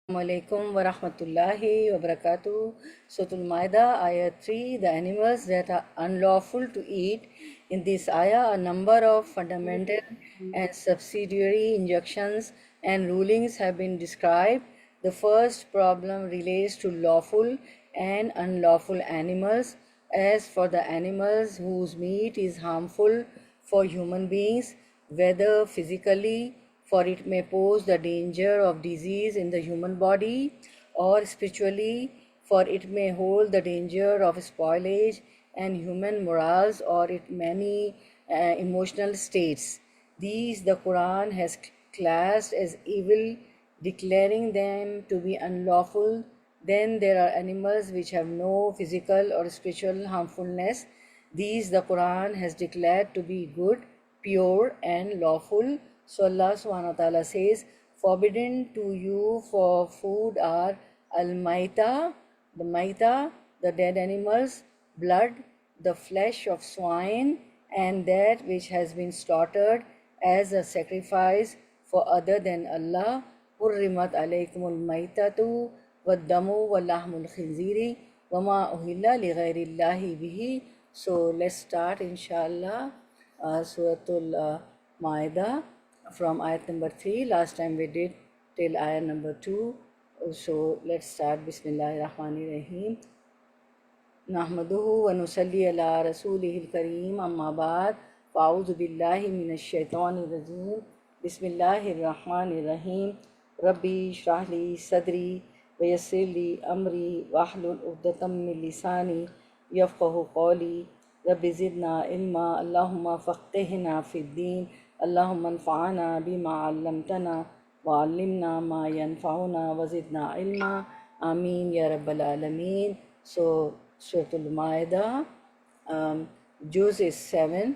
Alaikum wa rahmatullahi wa barakatuh. Suratul Maida, Ayah 3, the animals that are unlawful to eat. In this ayah, a number of fundamental and subsidiary injunctions and rulings have been described. The first problem relates to lawful and unlawful animals. As for the animals whose meat is harmful for human beings, whether physically, for it may pose the danger of disease in the human body, or spiritually, for it may hold the danger of spoilage and human morals, or it many emotional states. These the Quran has classed as evil, declaring them to be unlawful. Then there are animals which have no physical or spiritual harmfulness. These the Quran has declared to be good, pure and lawful. So Allah subhanahu wa ta'ala says, forbidden to you for food are al-maita, the maita, the dead animals, blood, the flesh of swine, and that which has been slaughtered as a sacrifice for other than Allah. حرمت عليكم الميتة والدم ولحم الخنزير وما أهل لغير الله به. So let's start inshallah Suratul Maida from ayat number 3. Last time we did till ayat number 2. So let's start. Bismillahir Rahmanir Rahim. नहमदुहु व नुसल्ली अला रसूलिहिल करीम अम्मा बाद फ़ाऊज़ु बिल्लाहि मिनश शैतानिर रजीम बिस्मिल्लाहिर रहमानिर रहीम रब्बी इश्रह ली सदरी व यस्सिर ली अमरी वाहलुल उक़दतम मिन लिसानी यफ़क़हू क़ौली रब्बी ज़िदना इल्मा अल्लाहुम्मा फ़क़्हिना फ़िद्दीन अल्लाहुम्मा अन्फ़अना बिमा अल्लमतना व अल्लिमना मा यनफ़अुना व ज़िदना इल्मा आमीन या रब्बल आलमीन. So Suratul Maida, Juz is 7.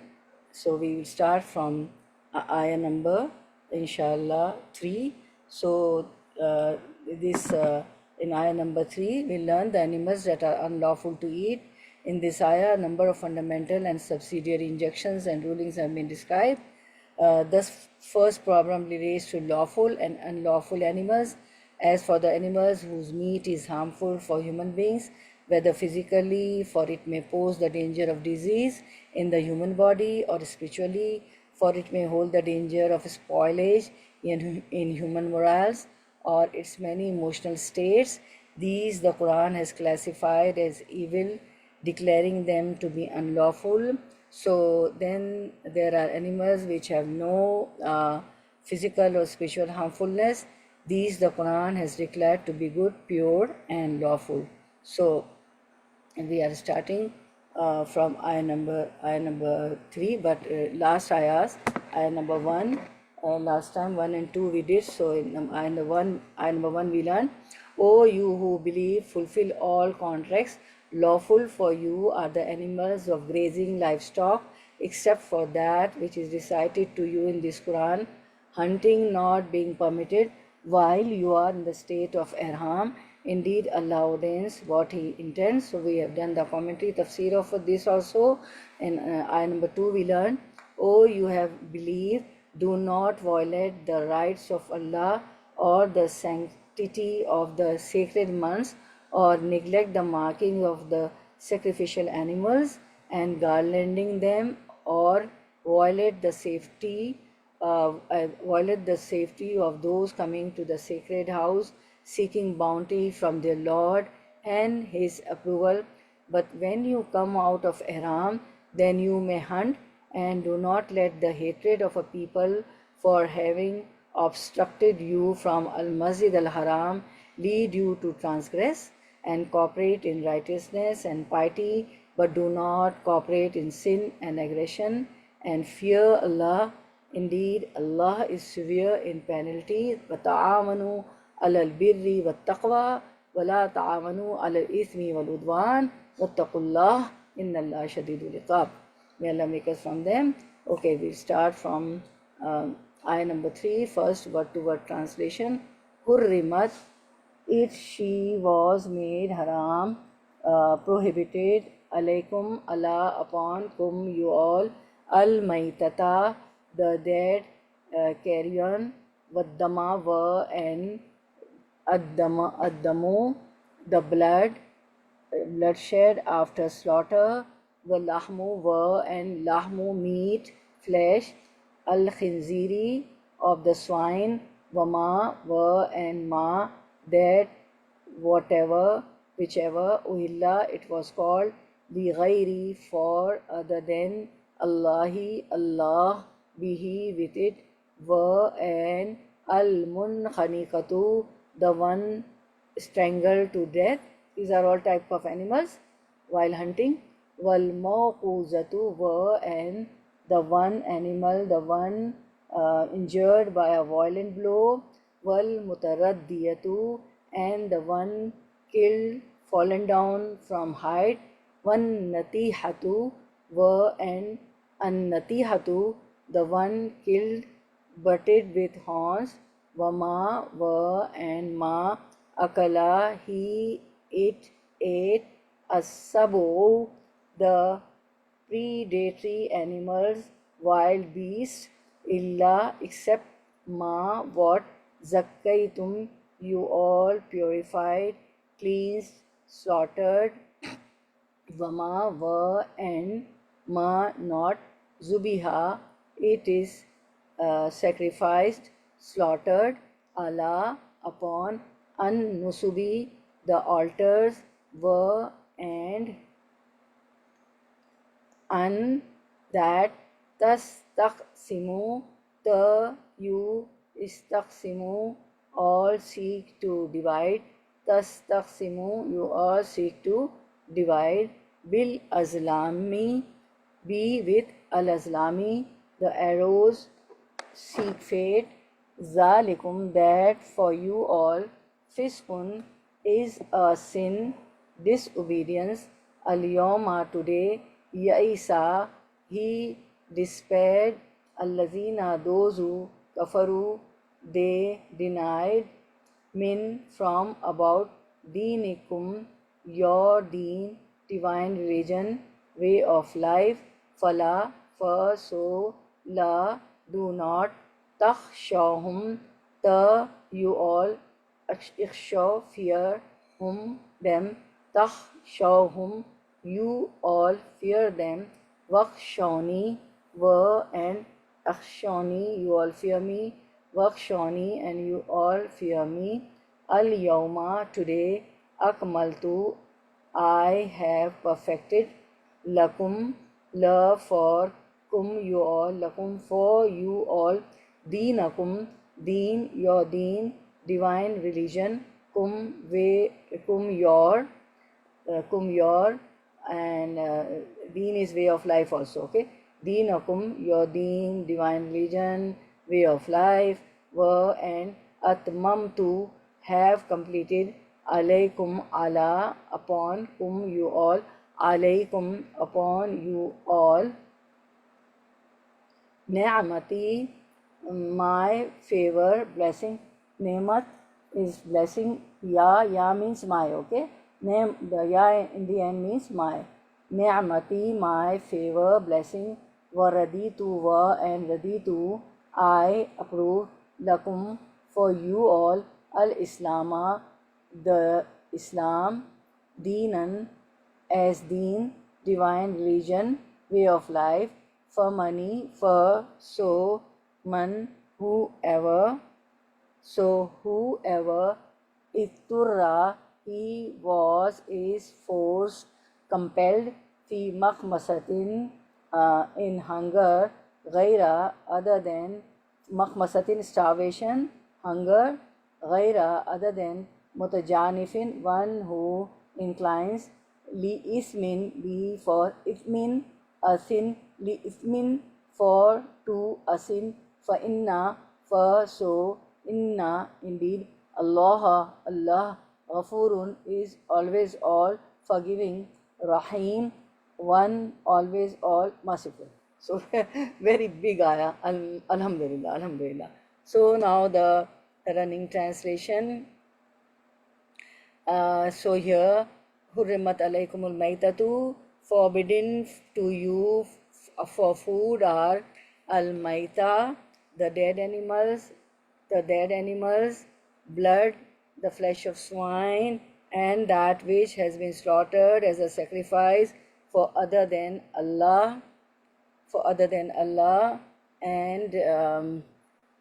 So we will start from ayah number, inshallah, 3. So in ayah number 3, we learn the animals that are unlawful to eat. In this ayah, a number of fundamental and subsidiary injunctions and rulings have been described. Thus, first problem relates to lawful and unlawful animals. As for the animals whose meat is harmful for human beings, whether physically, for it may pose the danger of disease in the human body, or spiritually, for it may hold the danger of spoilage in human morals, or its many emotional states. These the Quran has classified as evil, declaring them to be unlawful. So then there are animals which have no physical or spiritual harmfulness. These the Quran has declared to be good, pure and lawful. So we are starting from ayah number 3, but last ayahs, ayah number 1, last time 1 and 2 we did. So in ayah number 1 we learned, O you who believe, fulfill all contracts. Lawful for you are the animals of grazing livestock, except for that which is recited to you in this Quran, hunting not being permitted while you are in the state of ihram. Indeed, Allah ordains what He intends. So we have done the commentary, tafsir of this also. In ayah number 2 we learn, O you have believed, do not violate the rights of Allah or the sanctity of the sacred months, or neglect the marking of the sacrificial animals and garlanding them, or violate the safety of those coming to the sacred house seeking bounty from their Lord and His approval. But when you come out of ihram, then you may hunt, and do not let the hatred of a people for having obstructed you from al-Masjid al-Haram lead you to transgress, and cooperate in righteousness and piety, but do not cooperate in sin and aggression, and fear Allah. Indeed, Allah is severe in penalty. وَتَعَاوَنُوا على البر والتقوى ولا تعاونوا على الإثم والعدوان واتقوا الله إن الله شديد العقاب. May Allah make us from them. Okay, we'll start from ayah number 3, first word to word translation. Hurrimat, she was made haram, prohibited, alaykum, Allah, upon, kum, you all, al-maitata, the dead carrion, waddama, and Addamu, the blood, bloodshed after slaughter, lahmu were and lahmu meat, flesh, al khinziri of the swine, wama were and ma that whatever, whichever, uhilla it was called, bi ghairi for other than Allahi, Allah, bihi with it, were and al munkhaniqatu the one strangled to death. These are all type of animals while hunting. Wal mawquzatu were and the one animal, the one injured by a violent blow. Wal mutaraddiyatu and the one killed, fallen down from height. One natihatu were and an natihatu the one killed, butted with horns. Wama were and ma akala he it ate asabu the predatory animals, wild beasts, illa except ma what zakkaitum you all purified, cleansed, slaughtered, wama were and ma not zubiha it is sacrificed, slaughtered, Allah upon an nusubi the altars were and an that tastaqsimu the you istaqsimu all seek to divide, tastaqsimu you all seek to divide, bil azlami be with al azlami the arrows seek fate, zalikum that for you all, fiskun is a sin, disobedience, al-yawma today, ya'isa he despaired, allazina those who kafaru they denied, min from about dinikum your deen, divine religion, way of life, fala for so la do not takhshawhum the you all ikhshaw fear hum them takhshawhum you all fear them wakhshawni were and akhshawni you all fear me wakhshawni and you all fear me al yawma today akmaltu I have perfected lakum love for kum you all lakum for you all deenakum deen your deen divine religion kum way kum your and deen is way of life also okay deenakum your deen divine religion way of life were and atmamtu have completed alaykum ala upon kum you all alaykum upon you all ni'mati my favor blessing nemat is blessing ya means my okay name the ya in the end means my ni'mati my favor blessing waraditu wa and raditu I approve lakum for you all al islama the Islam deenan as deen divine religion way of life for money for so man whoever itturra he was is forced compelled fi makhmasatin in hunger ghaira other than makhmasatin starvation hunger ghaira other than mutajanifin one who inclines li ismin li for ismin a sin li ismin for to a sin fa inna for so inna indeed Allah Ghafurun is always all forgiving Rahim one always all merciful. So very big ayah. Alhamdulillah, Alhamdulillah. So now the running translation. So here, Hurrimat alaykumul maitatu, forbidden to you for food are al maita, the dead animals, blood, the flesh of swine, and that which has been slaughtered as a sacrifice for other than Allah, for other than Allah, and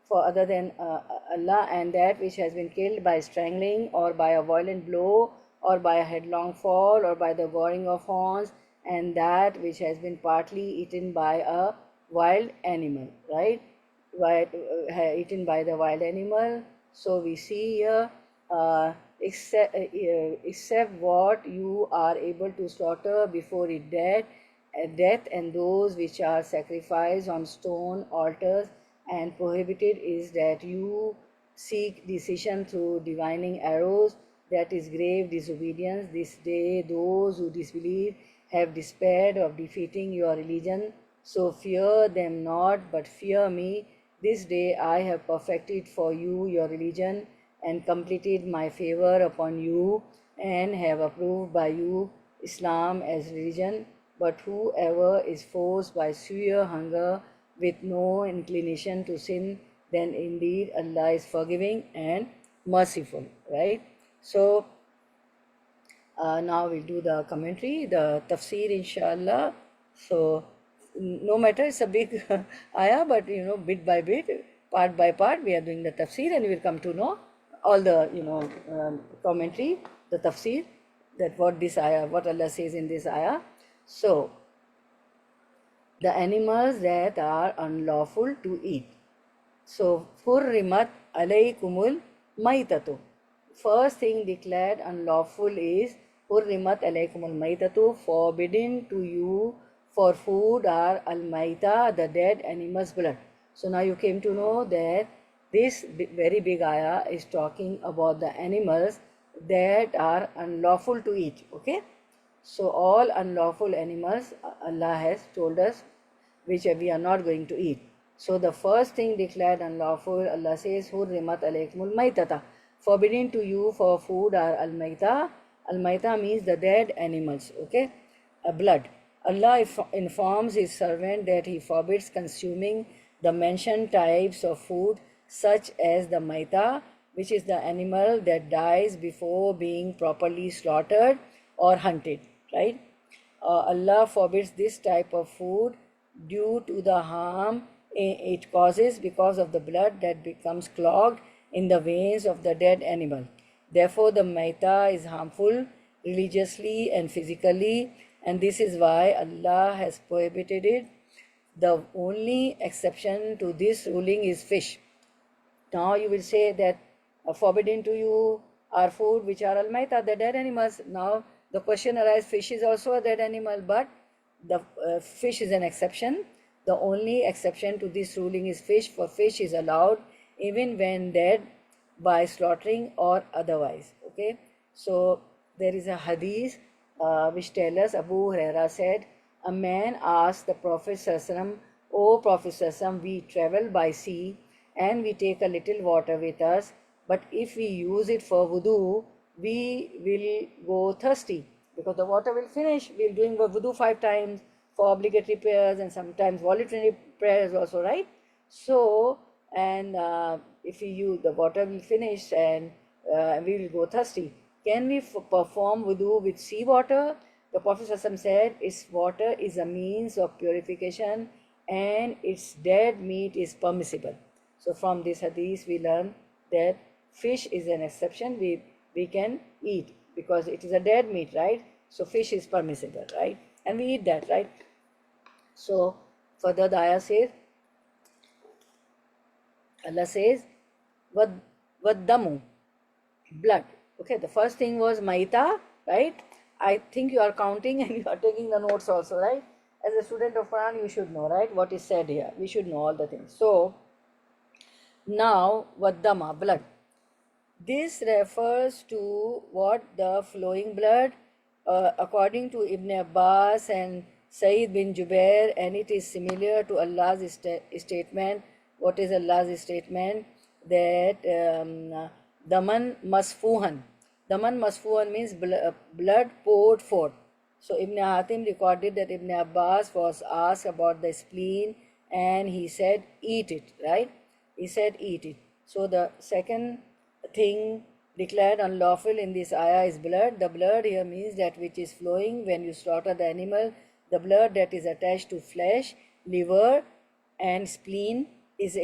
for other than Allah, and that which has been killed by strangling or by a violent blow or by a headlong fall or by the goring of horns, and that which has been partly eaten by a wild animal, right? Eaten by the wild animal. So we see here, except what you are able to slaughter before it death, and those which are sacrificed on stone altars, and prohibited is that you seek decision through divining arrows, that is grave disobedience. This day those who disbelieve have despaired of defeating your religion, so fear them not, but fear me. This day I have perfected for you your religion, and completed my favor upon you, and have approved by you Islam as religion. But whoever is forced by sheer hunger with no inclination to sin, then indeed Allah is forgiving and merciful, right? So now we'll do the commentary, the tafsir, inshallah. So no matter, it's a big ayah, but bit by bit, part by part, we are doing the tafsir, and we'll come to know all the commentary, the tafsir, that what this ayah, what Allah says in this ayah. So the animals that are unlawful to eat. So hurrimat alaykumul maitatu. First thing declared unlawful is hurrimat alaykumul maitatu, forbidden to you for food are al maita, the dead animal's blood. So now you came to know that this very big ayah is talking about the animals that are unlawful to eat. Okay, so all unlawful animals Allah has told us which we are not going to eat. So the first thing declared unlawful, Allah says, hurrimat alaykumul maitata, forbidden to you for food are al maita. Al maita means the dead animals, okay, blood. Allah informs his servant that he forbids consuming the mentioned types of food, such as the maita, which is the animal that dies before being properly slaughtered or hunted, right? Allah forbids this type of food due to the harm it causes because of the blood that becomes clogged in the veins of the dead animal. Therefore, the maita is harmful religiously and physically, and this is why Allah has prohibited it. The only exception to this ruling is fish. Now you will say that forbidden to you are food which are al-maita, the dead animals. Now the question arises, fish is also a dead animal, but the fish is an exception. The only exception to this ruling is fish, for fish is allowed even when dead by slaughtering or otherwise. Okay, so there is a hadith which tells us, Abu Huraira said, a man asked the Prophet ﷺ, O Prophet ﷺ, we travel by sea and we take a little water with us, but if we use it for wudu, we will go thirsty because the water will finish. We're doing wudu 5 times for obligatory prayers and sometimes voluntary prayers also, right? So, and if we use, the water will finish and we will go thirsty. Can we perform wudu with sea water? The Prophet ﷺ said, its water is a means of purification and its dead meat is permissible. So from this hadith we learn that fish is an exception, we can eat because it is a dead meat, right? So fish is permissible, right? And we eat that, right? So further the ayah says, Allah says, what damu, blood. Okay, the first thing was maita, right? I think you are counting and you are taking the notes also, right? As a student of Quran, you should know, right, what is said here. We should know all the things. So now waddama, blood. This refers to what? The flowing blood, according to Ibn Abbas and Sayyid bin Jubair, and it is similar to Allah's statement. What is Allah's statement? That daman masfuhan. Daman masfuhan means blood poured forth. So Ibn Hatim recorded that Ibn Abbas was asked about the spleen and he said, eat it, right? He said, eat it. So the second thing declared unlawful in this ayah is blood. The blood here means that which is flowing when you slaughter the animal. The blood that is attached to flesh, liver, and spleen is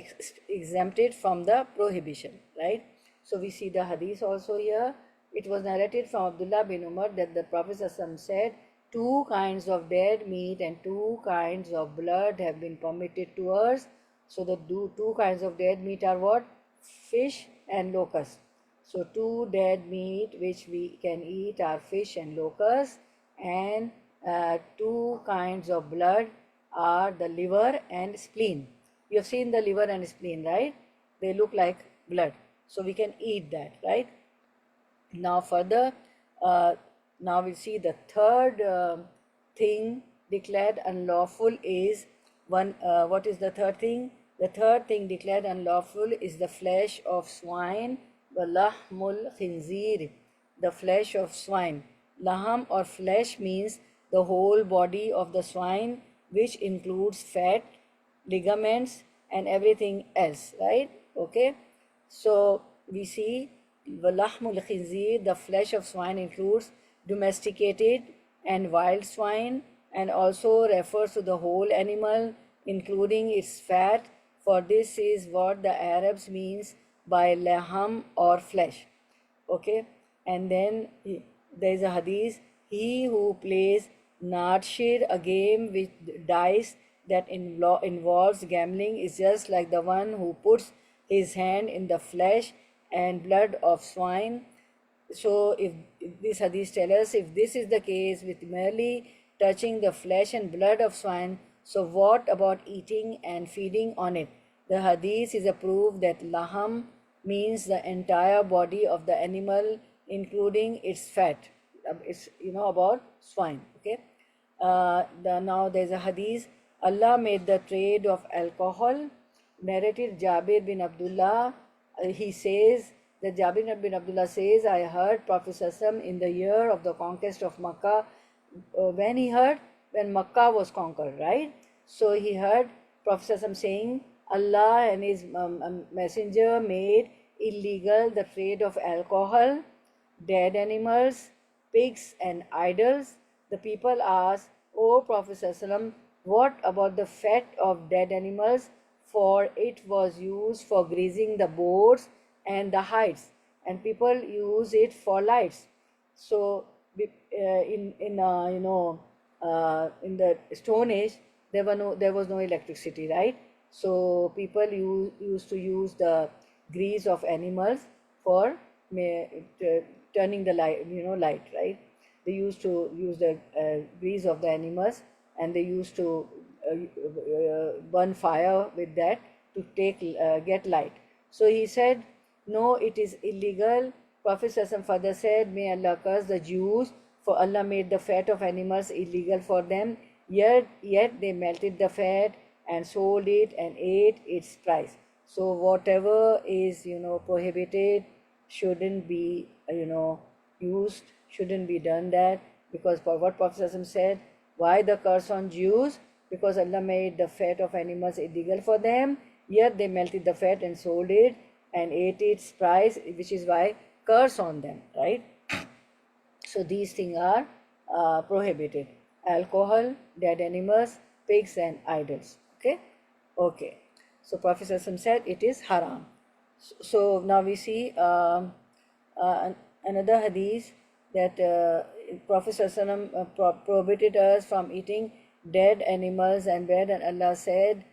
exempted from the prohibition, right? So we see the hadith also here. It was narrated from Abdullah bin Umar that the Prophet said, two kinds of dead meat and two kinds of blood have been permitted to us. So the two kinds of dead meat are what? Fish and locust. So two dead meat which we can eat are fish and locust, and two kinds of blood are the liver and spleen. You have seen the liver and spleen, right? They look like blood. So we can eat that, right? Now further, now we see the third thing declared unlawful is one. What is the third thing? The third thing declared unlawful is the flesh of swine, lahmul khinzir, the flesh of swine. Laham or flesh means the whole body of the swine, which includes fat, ligaments, and everything else, right? Okay, so we see lahmul khinzir, the flesh of swine, includes domesticated and wild swine, and also refers to the whole animal, including its fat. For this is what the Arabs means by laham or flesh. Okay, and then there is a hadith: he who plays Nadshir, a game with dice that involves gambling, is just like the one who puts his hand in the flesh and blood of swine. So if this hadith tells us, if this is the case with merely touching the flesh and blood of swine, so what about eating and feeding on it? The hadith is a proof that laham means the entire body of the animal, including its fat. It's about swine. Okay. Now there's a hadith. Allah made the trade of alcohol. Narrated Jabir bin Abdullah. He says that Jabir bin Abdullah says, I heard Prophet ﷺ in the year of the conquest of Makkah. When Makkah was conquered, right? So he heard Prophet ﷺ saying, Allah and his messenger made illegal the trade of alcohol, dead animals, pigs, and idols. The people asked, O Prophet ﷺ, what about the fat of dead animals? For it was used for greasing the boards and the hides, and people use it for lights. So in the Stone Age, there was no electricity, right? So people used to use the grease of animals for turning the light, right? They used to use the grease of the animals, and they used to burn fire with that to get light. So he said, no, it is illegal. Prophet ﷺ further said, may Allah curse the Jews, for Allah made the fat of animals illegal for them, yet they melted the fat and sold it and ate its price. So whatever is prohibited shouldn't be used, shouldn't be done that, because for what Prophet ﷺ said, why the curse on Jews? Because Allah made the fat of animals illegal for them, yet they melted the fat and sold it and ate its price, which is why curse on them, right? So these things are prohibited: alcohol, dead animals, pigs, and idols. Okay. So Prophet ﷺ said it is haram. So now we see another hadith that Prophet ﷺ prohibited us from eating dead animals and bread, and Allah said,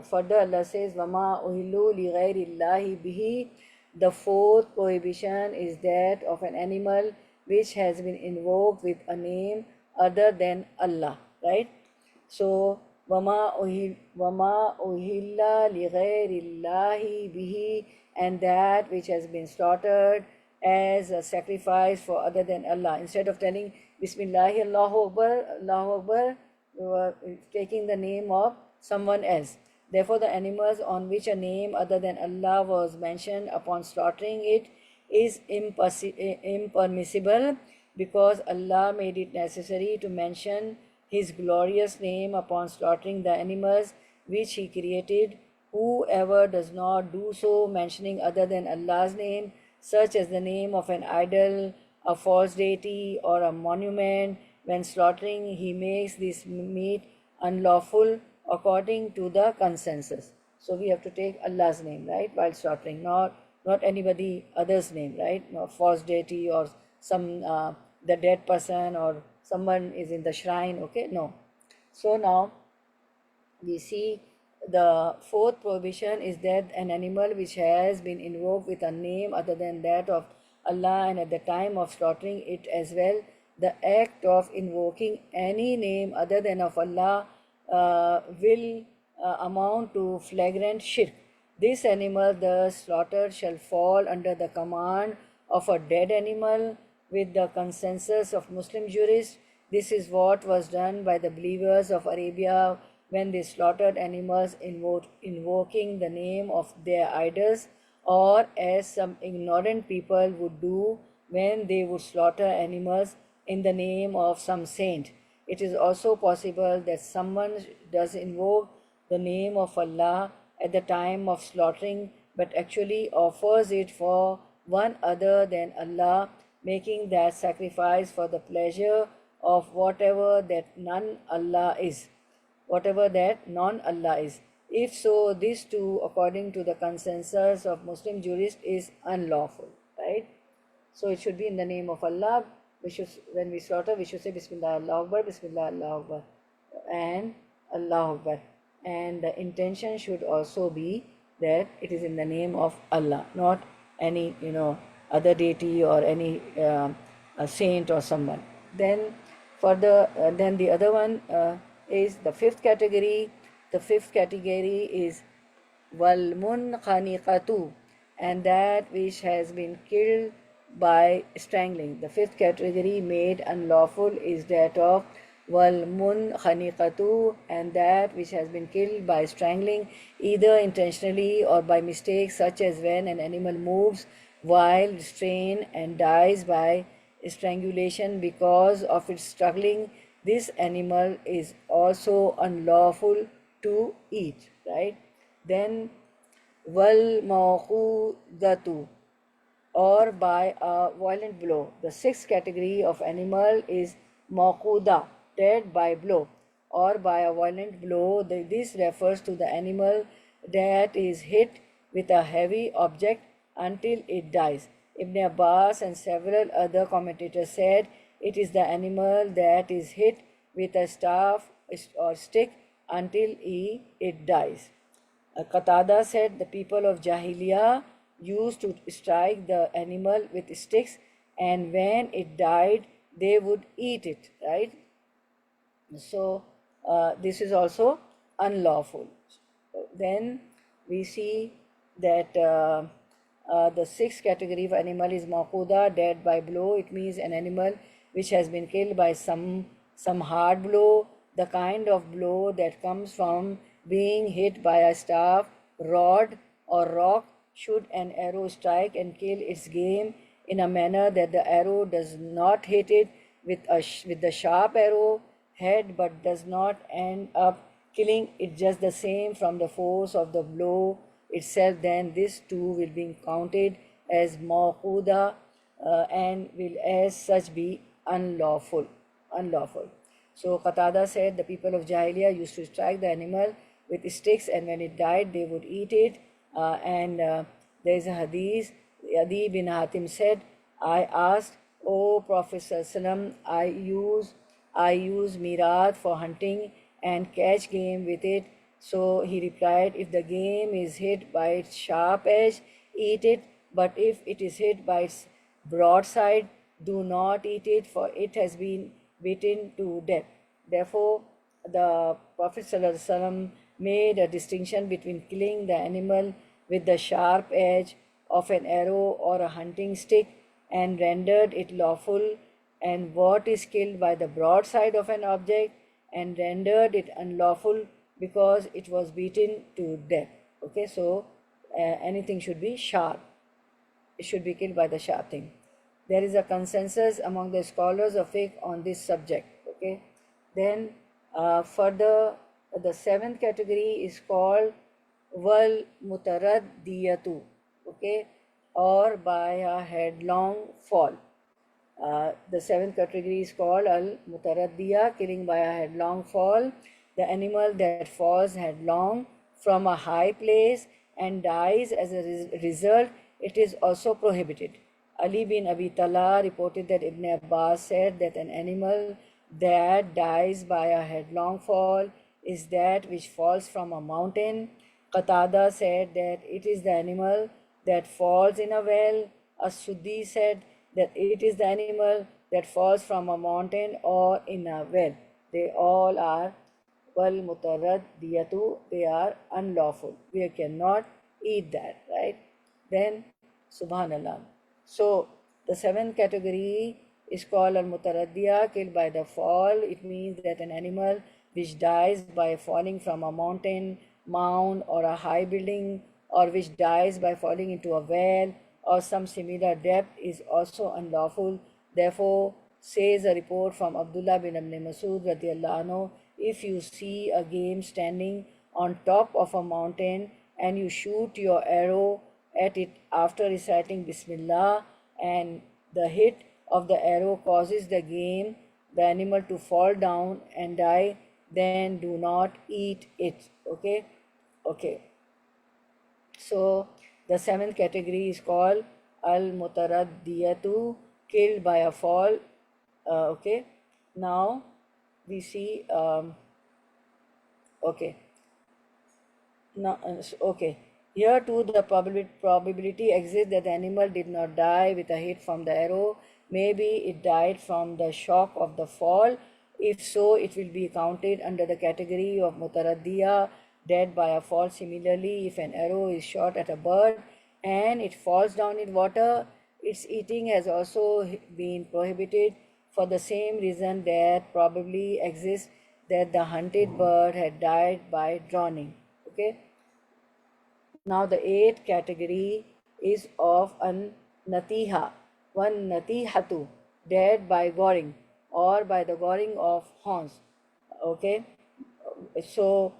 further Allah says, وَمَا أُهِلُّ لِغَيْرِ اللَّهِ بِهِ. The fourth prohibition is that of an animal which has been invoked with a name other than Allah, right? So وَمَا أُهِلَّ لِغَيْرِ اللَّهِ بِهِ, and that which has been slaughtered as a sacrifice for other than Allah. Instead of telling Bismillah, Allahu Akbar, Allahu Akbar, you are taking the name of someone else. Therefore, the animals on which a name other than Allah was mentioned upon slaughtering it is impermissible, because Allah made it necessary to mention His glorious name upon slaughtering the animals which He created. Whoever does not do so, mentioning other than Allah's name, such as the name of an idol, a false deity, or a monument. When slaughtering, he makes this meat unlawful according to the consensus. So we have to take Allah's name, right, while slaughtering, not anybody other's name, right? No false deity or some the dead person or someone is in the shrine. Okay, no. So now we see the fourth prohibition is that an animal which has been invoked with a name other than that of Allah, and at the time of slaughtering it as well, the act of invoking any name other than of Allah will amount to flagrant shirk. This animal thus slaughtered shall fall under the command of a dead animal with the consensus of Muslim jurists. This is what was done by the believers of Arabia when they slaughtered animals invoking the name of their idols, or as some ignorant people would do when they would slaughter animals in the name of some saint. It is also possible that someone does invoke the name of Allah at the time of slaughtering, but actually offers it for one other than Allah, making that sacrifice for the pleasure of whatever that non-Allah is. Whatever that non-Allah is. If so, this too, according to the consensus of Muslim jurists, is unlawful, right? So it should be in the name of Allah. We should, when we slaughter, we should say Bismillah Allah Akbar, Bismillah Allah Akbar, and Allah Akbar. And the intention should also be that it is in the name of Allah, not any other deity or any a saint or someone. Then then the other one is the fifth category. The fifth category is wal munkhaniqatu, and that which has been killed by strangling. The fifth category made unlawful is that of wal munkhaniqatu, and that which has been killed by strangling, either intentionally or by mistake, such as when an animal moves while restrained and dies by strangulation because of its struggling. This animal is also unlawful to eat, right? Then wal mawqudatu, or by a violent blow. The sixth category of animal is mawquda, dead by blow or by a violent blow. This refers to the animal that is hit with a heavy object until it dies. Ibn Abbas and several other commentators said it is the animal that is hit with a staff or stick until it dies. Qatada said the people of Jahiliyyah used to strike the animal with sticks, and when it died, they would eat it, right? So this is also unlawful. Then we see that the sixth category of animal is mawquda, dead by blow. It means an animal which has been killed by some hard blow, the kind of blow that comes from being hit by a staff, rod, or rock. Should an arrow strike and kill its game in a manner that the arrow does not hit it with the sharp arrow head, but does not end up killing it just the same from the force of the blow itself, then this too will be counted as mawquda and will as such be unlawful. So Qatada said the people of Jahiliyyah used to strike the animal with sticks, and when it died they would eat it. And there is a hadith. Adi bin Hatim said, I asked, O Prophet ﷺ, I use mirat for hunting and catch game with it. So he replied, if the game is hit by its sharp edge, eat it, but if it is hit by its broadside, do not eat it, for it has been beaten to death. Therefore, the Prophet ﷺ made a distinction between killing the animal with the sharp edge of an arrow or a hunting stick and rendered it lawful, and what is killed by the broadside of an object and rendered it unlawful because it was beaten to death. Okay, so anything should be sharp. It should be killed by the sharp thing. There is a consensus among the scholars of fiqh on this subject. Okay, then further, the seventh category is called wal mutaraddiyatu. Okay, or by a headlong fall. The seventh category is called al-mutaraddiya, killing by a headlong fall. The animal that falls headlong from a high place and dies as a result, it is also prohibited. Ali bin Abi Talha reported that Ibn Abbas said that an animal that dies by a headlong fall is that which falls from a mountain. Qatada said that it is the animal that falls in a well. As-Suddi said that it is the animal that falls from a mountain or in a well. They all are wal mutaraddiyatu, they are unlawful. We cannot eat that, right? Then, subhanallah. So, the seventh category is called al mutaraddiya, killed by the fall. It means that an animal which dies by falling from a mountain, mound, or a high building, or which dies by falling into a well or some similar depth is also unlawful. Therefore, says a report from Abdullah bin Ibn Masud radiallahu anhu, if you see a game standing on top of a mountain and you shoot your arrow at it after reciting Bismillah, and the hit of the arrow causes the animal to fall down and die, then do not eat it. Okay. So the seventh category is called al-mutaraddiyatu, killed by a fall. Okay. Now we see. Okay. Now, okay. Here too, the probability exists that the animal did not die with a hit from the arrow. Maybe it died from the shock of the fall. If so, it will be counted under the category of mutaraddiya, dead by a fall. Similarly, if an arrow is shot at a bird and it falls down in water, its eating has also been prohibited for the same reason that probably exists that the hunted bird had died by drowning. Okay. Now the eighth category is of an natiha, one natihatu, dead by goring or by the goring of horns. Okay, so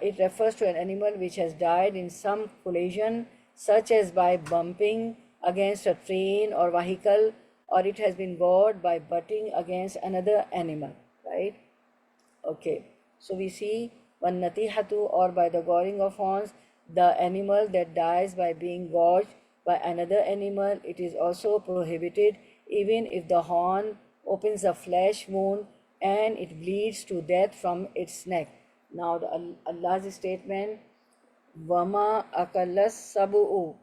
it refers to an animal which has died in some collision, such as by bumping against a train or vehicle, or it has been gored by butting against another animal, right? Okay, so we see one natihatu, or by the goring of horns, the animal that dies by being gorged by another animal. It is also prohibited even if the horn opens a flesh wound and it bleeds to death from its neck. Now Allah's statement, Wama akallas sabu'u.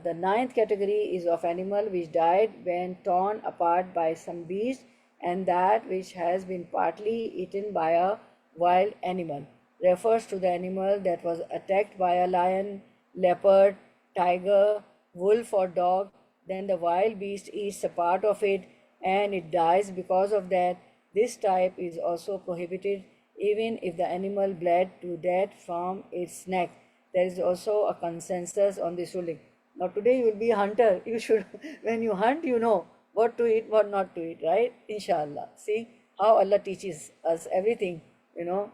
The ninth category is of animal which died when torn apart by some beast, and that which has been partly eaten by a wild animal refers to the animal that was attacked by a lion, leopard, tiger, wolf, or dog. Then the wild beast eats a part of it and it dies because of that. This type is also prohibited even if the animal bled to death from its neck. There is also a consensus on this ruling. Now today you will be a hunter. You should, when you hunt, you know what to eat, what not to eat, right? Inshallah. See how Allah teaches us everything, you know.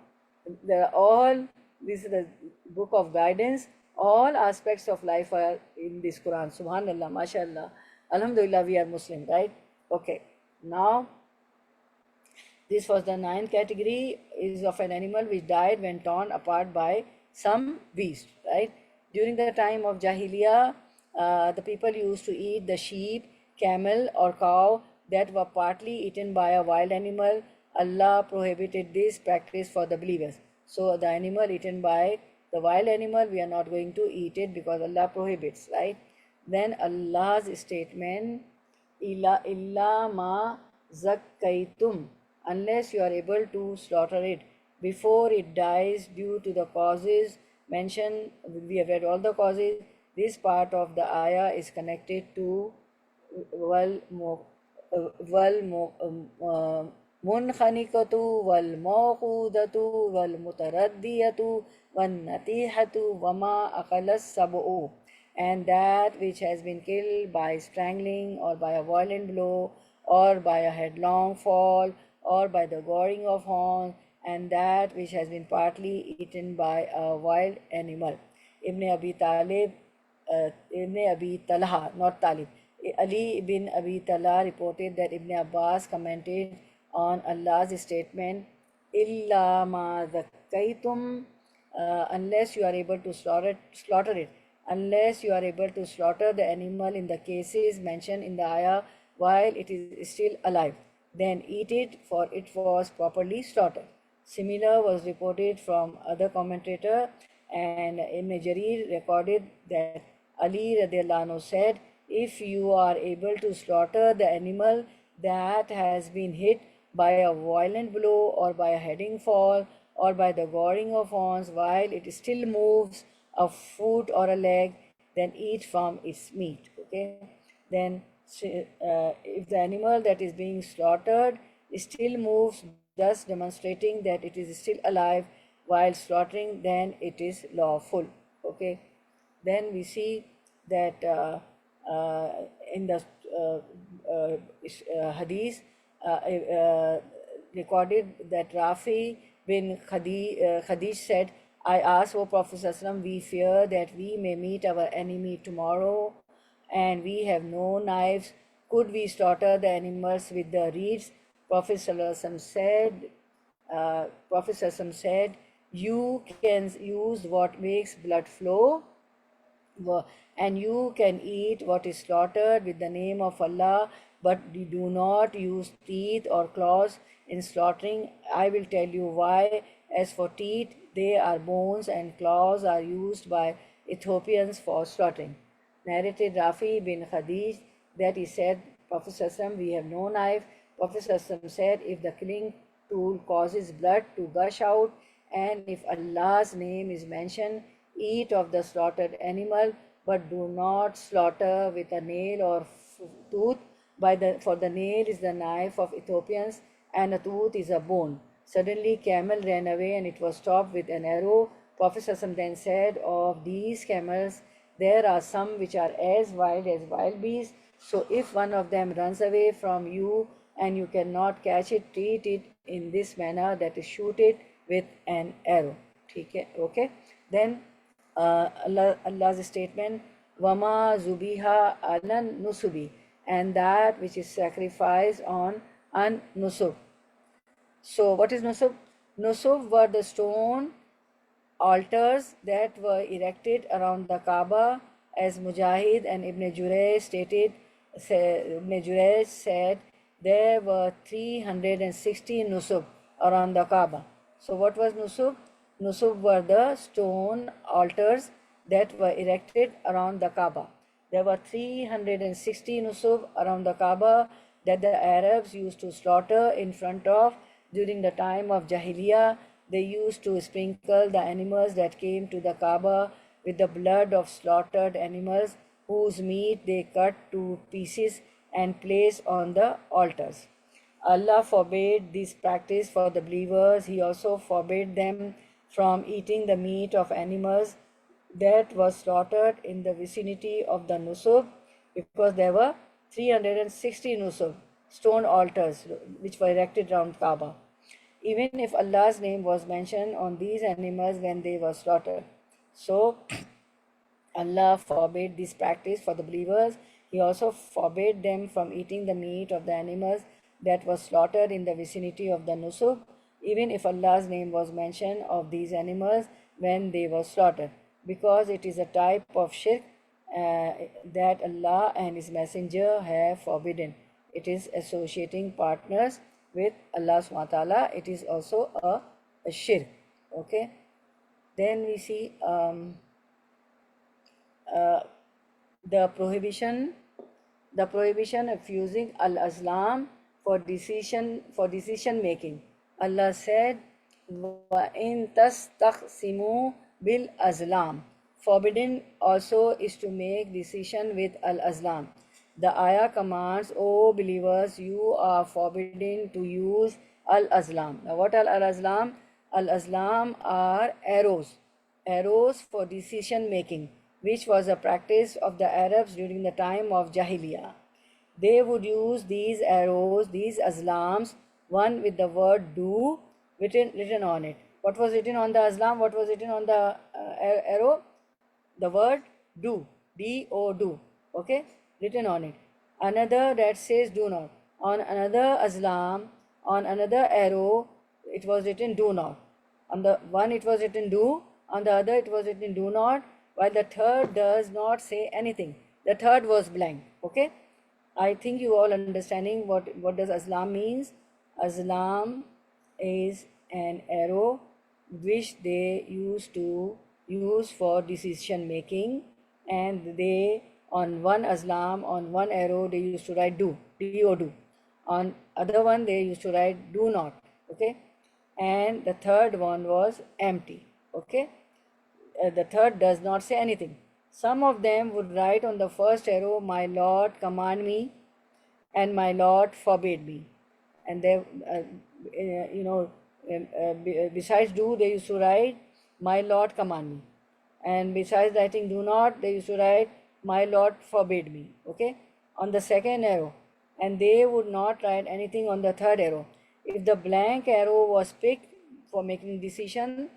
There are all, this is the book of guidance. All aspects of life are in this Quran. Subhanallah, mashallah. Alhamdulillah, we are Muslim, right? Okay. Now, this was the ninth category, is of an animal which died when torn apart by some beast, right? During the time of Jahiliyyah, the people used to eat the sheep, camel, or cow that were partly eaten by a wild animal. Allah prohibited this practice for the believers. So the animal eaten by the wild animal, we are not going to eat it because Allah prohibits, right? Then Allah's statement, illa ma zakkaitum, unless you are able to slaughter it before it dies due to the causes mentioned. We have read all the causes. This part of the ayah is connected to munkhaniqatu wal mawqudatu wal mutaraddiyatu wan natihatu wama akalas sabu, and that which has been killed by strangling or by a violent blow or by a headlong fall or by the goring of horns, and that which has been partly eaten by a wild animal. Ibn Abi Talib Ibn Abi Talha, not Talib. Ali ibn Abi Talha reported that Ibn Abbas commented on Allah's statement, "Illa ma zakkaytum," unless you are able to slaughter it, unless you are able to slaughter the animal in the cases mentioned in the ayah while it is still alive, then eat it, for it was properly slaughtered. Similar was reported from other commentator, and Ibn Jarir recorded that Ali radiallahu anhu said, if you are able to slaughter the animal that has been hit by a violent blow or by a heading fall or by the goring of horns while it still moves a foot or a leg, then eat from its meat. Okay, then if the animal that is being slaughtered still moves, thus demonstrating that it is still alive while slaughtering, then it is lawful. Okay, then we see that in the hadith recorded that Rafi bin Khadij said, I asked, O Prophet ﷺ, we fear that we may meet our enemy tomorrow and we have no knives. Could we slaughter the animals with the reeds? Prophet ﷺ said, you can use what makes blood flow, and you can eat what is slaughtered with the name of Allah, but you do not use teeth or claws in slaughtering. I will tell you why. As for teeth, they are bones, and claws are used by Ethiopians for slaughtering. Narrated Rafi bin Khadij that he said, Prophet ﷺ, we have no knife. Prophet ﷺ said, if the killing tool causes blood to gush out, and if Allah's name is mentioned, eat of the slaughtered animal, but do not slaughter with a nail or tooth. For the nail is the knife of Ethiopians, and a tooth is a bone. Suddenly, camel ran away, and it was stopped with an arrow. Prophet ﷺ then said, of these camels, there are some which are as wild beasts. So if one of them runs away from you and you cannot catch it, treat it in this manner, that is, shoot it with an arrow. Okay. Then Allah's statement, Wama zubiha alan nusubi, and that which is sacrificed on an nusub. So what is nusub? Nusub were the stone altars that were erected around the Kaaba, as Mujahid and Ibn Jurayj stated. Ibn Jurayj said there were 360 nusub around the Kaaba. So what was nusub? Nusub were the stone altars that were erected around the Kaaba. There were 360 nusub around the Kaaba that the Arabs used to slaughter in front of during the time of Jahiliyyah. They used to sprinkle the animals that came to the Kaaba with the blood of slaughtered animals, whose meat they cut to pieces and place on the altars. Allah forbade this practice for the believers. He also forbade them from eating the meat of animals that was slaughtered in the vicinity of the nusub, because there were 360 nusub, stone altars, which were erected around Kaaba, even if Allah's name was mentioned on these animals when they were slaughtered. So Allah forbade this practice for the believers. He also forbade them from eating the meat of the animals that was slaughtered in the vicinity of the nusub, even if Allah's name was mentioned of these animals when they were slaughtered, because it is a type of shirk that Allah and His Messenger have forbidden. It is associating partners with Allah subhanahu wa ta'ala. It is also a shirk. Okay. Then we see the prohibition of using al-azlam for decision making. Allah said, وَإِن تَسْتَقْسِمُوا بِالْأَزْلَامِ. Forbidden also is to make decision with al-azlam. The ayah commands, O believers, you are forbidden to use al-azlam. Now what are al-azlam? Al-azlam are arrows for decision making, which was a practice of the Arabs during the time of Jahiliyyah. They would use these arrows, these azlams, one with the word do written on it. What was written on the azlam? What was written on the arrow? The word do. D-O, do. Okay, written on it. Another that says do not. On another azlam, on another arrow, it was written do not. On the one it was written do, on the other it was written do not, while the third does not say anything. The third was blank. Okay, I think you all understanding what does azlam means. Azlam is an arrow which they used to use for decision making, and they on one azlam, on one arrow they used to write do, on other one they used to write do not. Okay, and the third one was empty. Okay, the third does not say anything. Some of them would write on the first arrow, my lord command me, and my lord forbade me. And they besides do, they used to write, my lord command me, and besides writing do not, they used to write, my lord forbade me. Okay, on the second arrow, and they would not write anything on the third arrow. If the blank arrow was picked for making decision,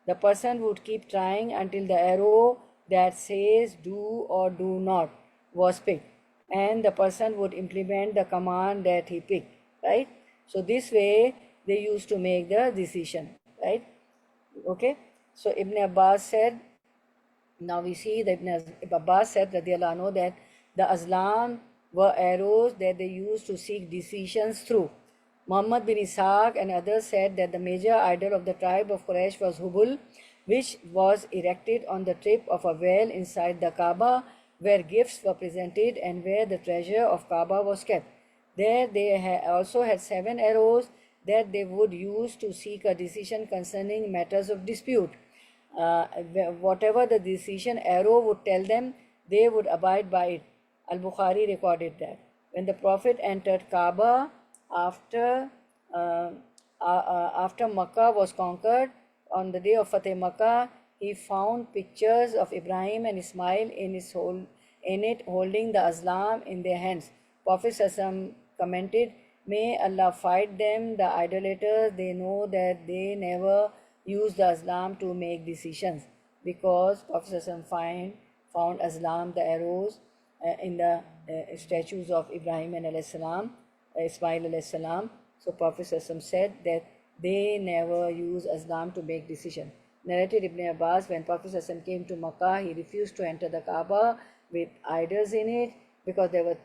the person would keep trying until the arrow that says do or do not was picked, and the person would implement the command that he picked, right? So this way they used to make the decision, right? Okay, so Ibn Abbas said, now we see that Ibn Abbas said radiallahu anhu, that the azlam were arrows that they used to seek decisions through. Muhammad bin Ishaq and others said that the major idol of the tribe of Quraysh was Hubul, which was erected on the tip of a well inside the Kaaba, where gifts were presented and where the treasure of Kaaba was kept. There they also had 7 arrows that they would use to seek a decision concerning matters of dispute. Whatever the decision arrow would tell them, they would abide by it. Al-Bukhari recorded that. When the Prophet entered Kaaba after Makkah was conquered, on the day of Fateh Makkah, he found pictures of Ibrahim and Ismail in it holding the azlam in their hands. Prophet Sassam commented, may Allah fight them, the idolaters. They know that they never use the azlam to make decisions, because Prophet Sassam found azlam, the arrows, in the statues of Ibrahim and Ismail alayhi salam. So Prophet Sassam said that they never use azlam to make decision. Narrated Ibn Abbas, when Prophet Sassam came to Makkah, he refused to enter the Kaaba with idols in it, because there were,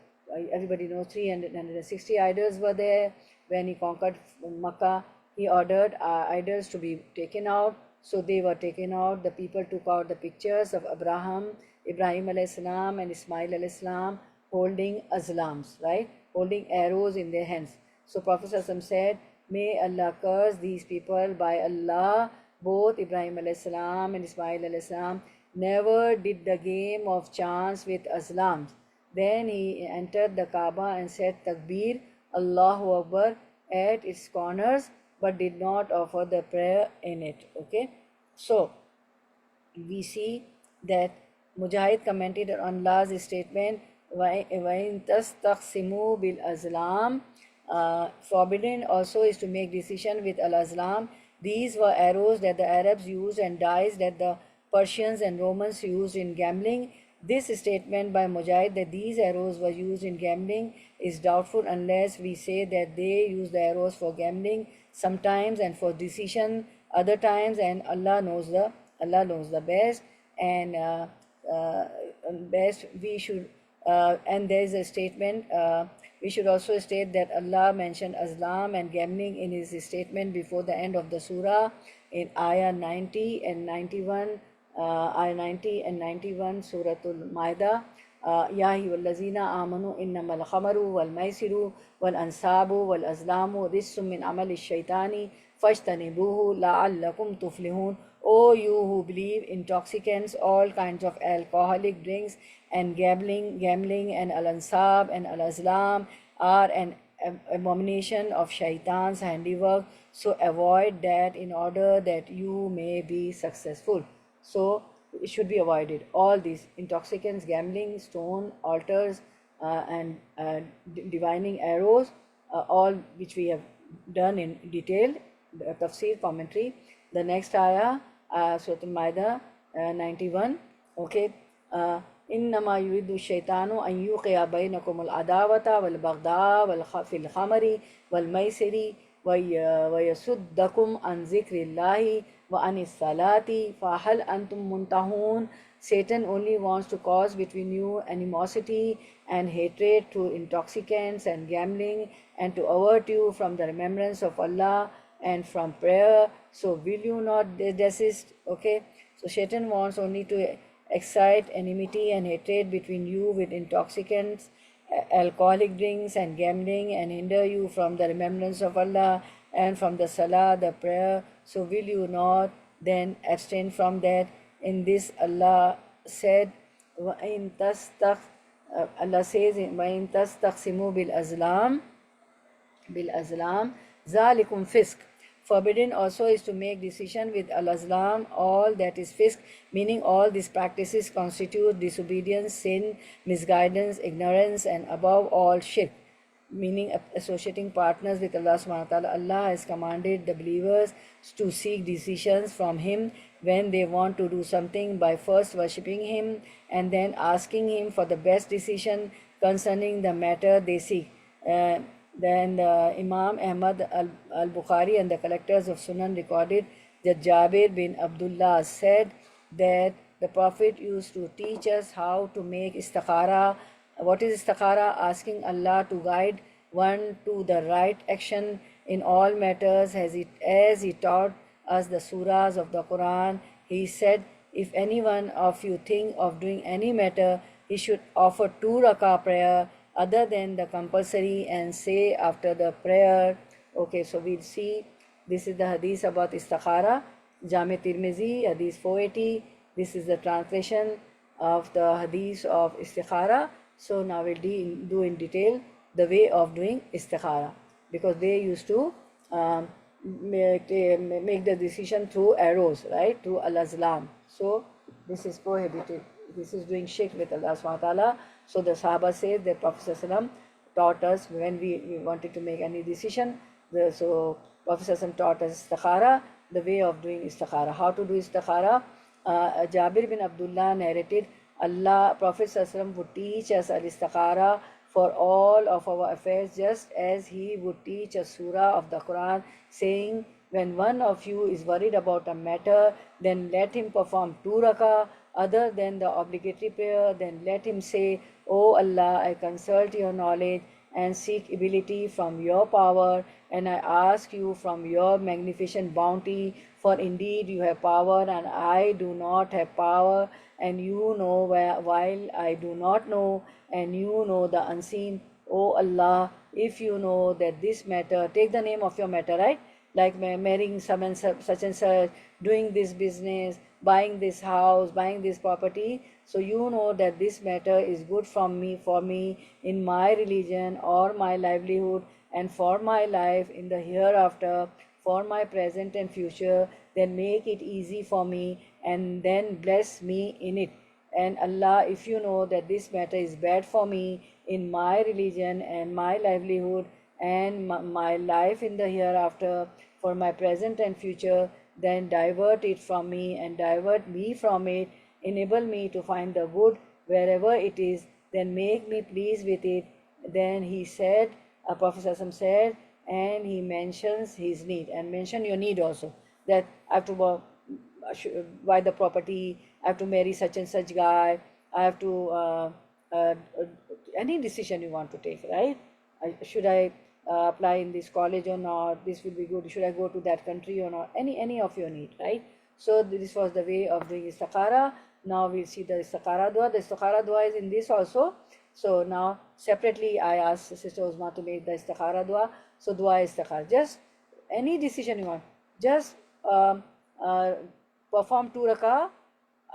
everybody knows, 360 idols were there. When he conquered Makkah, he ordered idols to be taken out. So they were taken out. The people took out the pictures of Ibrahim alayhi salam and Ismail alayhi salam holding azlams, right? Holding arrows in their hands. So Prophet ﷺ said, may Allah curse these people. By Allah, both Ibrahim alayhi salam and Ismail alayhi salam never did the game of chance with azlams. Then he entered the Kaaba and said Takbir, Allahu Akbar, at its corners, but did not offer the prayer in it. Okay, so we see that Mujahid commented on Allah's statement, وَإِن تَسْتَقْسِمُوا بِالْأَزْلَامِ, forbidden also is to make decision with al-azlam. These were arrows that the Arabs used and dice that the Persians and Romans used in gambling. This statement by Mujahid that these arrows were used in gambling is doubtful, unless we say that they use the arrows for gambling sometimes and for decision other times, and Allah knows the best. And best we should and there is a statement, we should also state that Allah mentioned azlam and gambling in his statement before the end of the surah in ayah 90 and 91, ayah 90 and 91 Suratul Maida. Ya ayyuhallazina amanu innamal khamaru wal maisiru wal ansabu wal azlamu rijsum min amali shaitani fajtanibuhu la'allakum tuflihun. O you who believe, intoxicants, all kinds of alcoholic drinks, and gambling and al-ansab and al-azlam are an abomination of shaitan's handiwork, so avoid that in order that you may be successful. So it should be avoided. All these intoxicants, gambling, stone altars, and divining arrows, all which we have done in detail, the tafsir commentary. The next ayah, Surah Al-Ma'idah 91. Okay, इन्नमा युरिदु शैतानु अन युक़िया बैनकुमुल अदावता वल बग़दा वल fill ख़मरी वल मैसिरी व यसुद्दकुम अन ज़िक्रिल्लाहि व Anis सलाति फ़हल अंतुम मुंतहून. Satan only wants to cause between you animosity and hatred through intoxicants and gambling, and to avert you from the remembrance of Allah and from prayer. So will you not desist? Okay, so Satan wants only to excite enmity and hatred between you with intoxicants, alcoholic drinks and gambling, and hinder you from the remembrance of Allah and from the salah, the prayer. So will you not then abstain from that? In this Allah said, Allah says, وَإِن تَسْتَقْسِمُوا بِالْأَزْلَامِ ذَلِكُمْ فِسْقٌ. Forbidden also is to make decision with al-azlam, all that is fisk, meaning all these practices constitute disobedience, sin, misguidance, ignorance, and above all shirk, meaning associating partners with Allah subhanahu wa ta'ala. Allah has commanded the believers to seek decisions from Him when they want to do something by first worshipping Him and then asking Him for the best decision concerning the matter they seek. Then Imam Ahmad al-Bukhari and the collectors of Sunan recorded that Jabir bin Abdullah said that the Prophet used to teach us how to make istikhara. What is istikhara? Asking Allah to guide one to the right action in all matters, as He taught us the surahs of the Quran. He said, if any one of you think of doing any matter, he should offer 2 rakah prayer other than the compulsory and say after the prayer. Okay, so we'll see. This is the hadith about istikhara, Jami Tirmizi, hadith 480. This is the translation of the hadith of istikhara. So now we'll do in detail the way of doing istikhara, because they used to make the decision through arrows, right, through al-azlam. So this is prohibited. This is doing shirk with Allah subhanahu wa ta'ala. So the Sahaba says that Prophet ﷺ taught us when we wanted to make any decision. So Prophet ﷺ taught us istikhara, the way of doing istikhara, how to do istikhara. Jabir bin Abdullah narrated, Prophet ﷺ would teach us al-istikhara for all of our affairs, just as he would teach a surah of the Quran, saying, when one of you is worried about a matter, then let him perform 2 rakah other than the obligatory prayer. Then let him say, O Allah, I consult your knowledge and seek ability from your power, and I ask you from your magnificent bounty, for indeed you have power and I do not have power, and you know while I do not know, and you know the unseen. O Allah, if you know that this matter, take the name of your matter, right? Like marrying some and such and such, doing this business, buying this house, buying this property. So you know that this matter is good for me in my religion or my livelihood and for my life in the hereafter, for my present and future. Then make it easy for me and then bless me in it. And Allah, if you know that this matter is bad for me in my religion and my livelihood and my life in the hereafter, for my present and future, then divert it from me and divert me from it. Enable me to find the good wherever it is, then make me pleased with it. Then he said, Prophet ﷺ said, and he mentions his need, and mention your need also, that I have to buy the property, I have to marry such and such guy, I have to any decision you want to take, right? Should I apply in this college or not? This will be good. Should I go to that country or not? Any of your need, right? So this was the way of doing istikhara. Now we'll see the istikhara dua. The istikhara dua is in this also. So now separately I asked Sister Uzma to make the istikhara dua. So dua istikhara, just any decision you want, just perform 2 rakah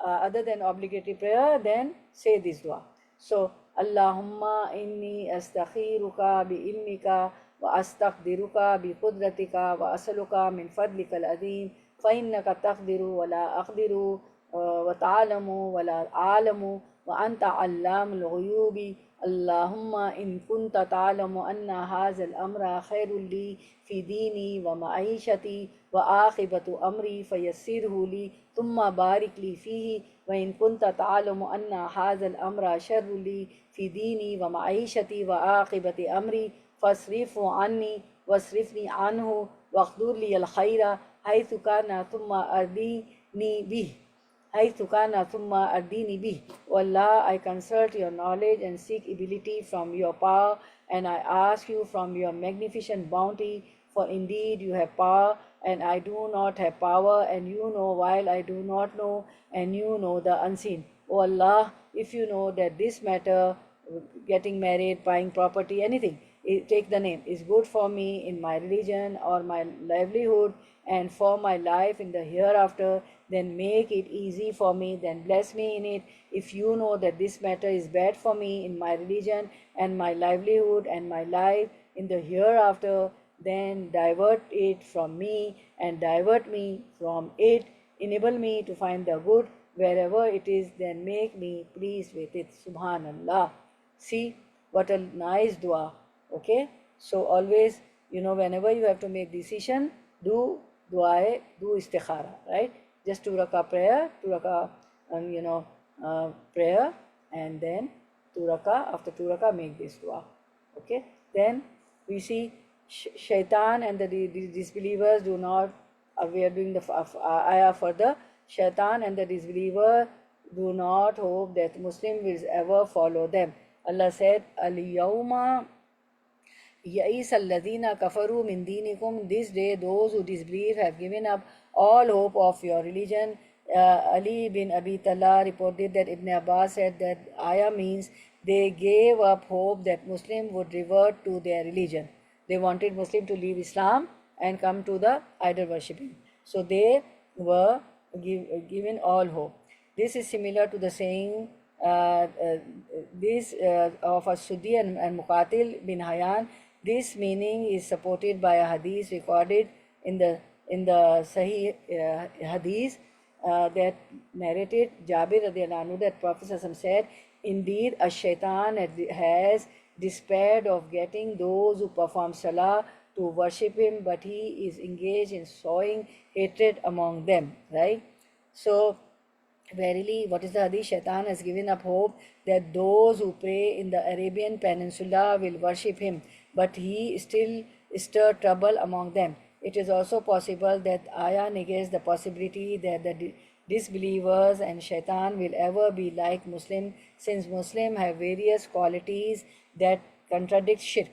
other than obligatory prayer, then say this dua. So Allahumma inni astakhiruka bi ilmika wa astaqdiruka bi qudratika wa asaluka min fadlika al-azim fa innaka taqdiru wa la aqdiru wa ta'lamu wa la a'lamu wa anta 'allamul ghuyubi. Allahumma in kunta ta'lamu anna hadha al-amra khairul li fi dini wa ma'ishati wa akhibatu amri fayassirhu li thumma barik li fihi وإن كنت تعلم أن هذا الأمر شر لي في ديني ومعيشتي وعاقبة أمري فاصرفه عني واصرفني عنه واقدر لي الخير حيث كان ثم أردني به حيث كان ثم أردني به. O Allah, I consult your knowledge and seek ability from your power, and I ask you from your magnificent bounty, for indeed you have power, and I do not have power, and you know while I do not know, and you know the unseen. O Allah, if you know that this matter, getting married, buying property, anything, take the name, is good for me in my religion or my livelihood and for my life in the hereafter, then make it easy for me, then bless me in it. If you know that this matter is bad for me in my religion and my livelihood and my life in the hereafter, then divert it from me and divert me from it. Enable me to find the good wherever it is, then make me pleased with it. Subhanallah. See what a nice dua. Okay, so always, whenever you have to make decision, do dua, do istikhara, right? Just 2 rakah prayer, 2 rakah, prayer, and then 2 rakah. After 2 rakah, make this dua. Okay, then we see shaitan and the disbelievers do not. We are doing the ayah further. Shaitan and the disbeliever do not hope that Muslim will ever follow them. Allah said, Al-Yawma Ya'is alladhina kafaru min dinikum. This day those who disbelieve have given up all hope of your religion. Ali bin Abi Talha reported that Ibn Abbas said that ayah means they gave up hope that Muslim would revert to their religion. They wanted Muslim to leave Islam and come to the idol worshipping. So they were given all hope. This is similar to the saying of As-Suddi and Muqatil bin Hayyan. This meaning is supported by a hadith recorded in the Sahih hadith that narrated Jabir radiallahu anhu that Prophet said, indeed a shaitan has despaired of getting those who perform salah to worship him, but he is engaged in sowing hatred among them, right? So verily, what is the hadith? Shaitan has given up hope that those who pray in the Arabian Peninsula will worship him, but he still stirred trouble among them. It is also possible that ayah negates the possibility that the disbelievers and shaitan will ever be like Muslim, since Muslim have various qualities that contradict shirk